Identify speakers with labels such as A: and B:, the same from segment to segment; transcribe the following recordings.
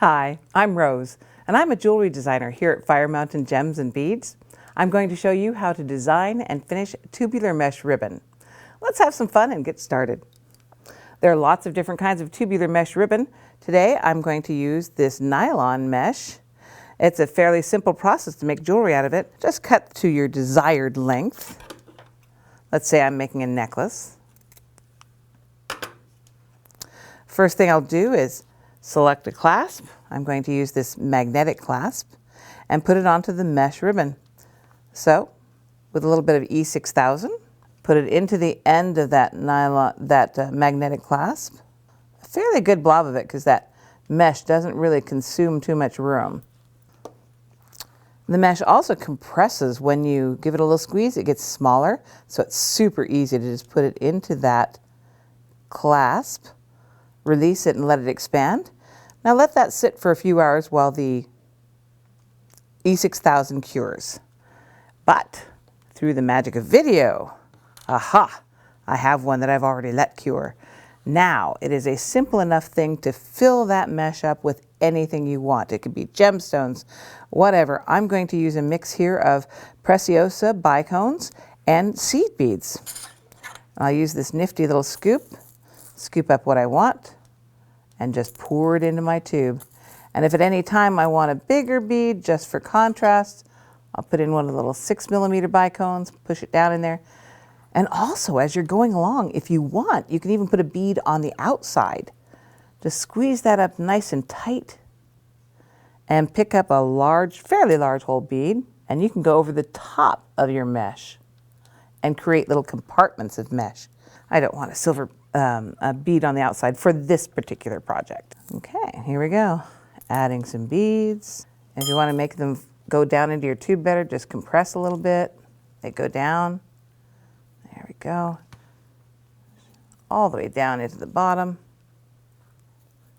A: Hi, I'm Rose, and I'm a jewelry designer here at Fire Mountain Gems and Beads. I'm going to show you how to design and finish tubular mesh ribbon. Let's have some fun and get started. There are lots of different kinds of tubular mesh ribbon. Today I'm going to use this nylon mesh. It's a fairly simple process to make jewelry out of it. Just cut to your desired length. Let's say I'm making a necklace. First thing I'll do is select a clasp. I'm going to use this magnetic clasp and put it onto the mesh ribbon. So, with a little bit of E6000, put it into the end of that magnetic clasp. A fairly good blob of it because that mesh doesn't really consume too much room. The mesh also compresses when you give it a little squeeze. It gets smaller, so it's super easy to just put it into that clasp, release it and let it expand. Now let that sit for a few hours while the E6000 cures. But through the magic of video, aha, I have one that I've already let cure. Now it is a simple enough thing to fill that mesh up with anything you want. It could be gemstones, whatever. I'm going to use a mix here of Preciosa bicones and seed beads. I'll use this nifty little scoop up what I want, and just pour it into my tube. And if at any time I want a bigger bead just for contrast, I'll put in one of the little 6mm bicones, push it down in there. And also, as you're going along, if you want, you can even put a bead on the outside. Just squeeze that up nice and tight and pick up a fairly large whole bead, and you can go over the top of your mesh and create little compartments of mesh. I don't want a bead on the outside for this particular project. Okay, here we go. Adding some beads. If you want to make them go down into your tube better, just compress a little bit. They go down. There we go. All the way down into the bottom.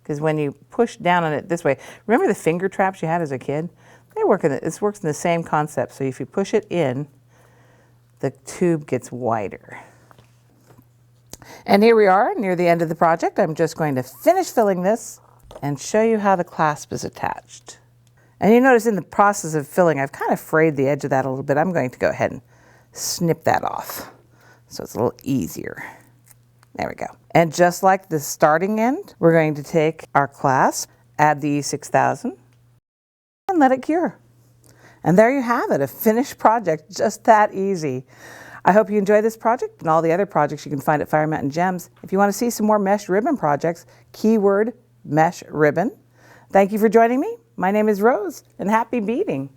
A: Because when you push down on it this way, remember the finger traps you had as a kid? This works in the same concept. So if you push it in, the tube gets wider. And here we are near the end of the project. I'm just going to finish filling this and show you how the clasp is attached. And you notice in the process of filling, I've kind of frayed the edge of that a little bit. I'm going to go ahead and snip that off so it's a little easier. There we go. And just like the starting end, we're going to take our clasp, add the E6000, and let it cure. And there you have it, a finished project, just that easy. I hope you enjoy this project and all the other projects you can find at Fire Mountain Gems. If you want to see some more mesh ribbon projects, keyword mesh ribbon. Thank you for joining me. My name is Rose, and happy beading.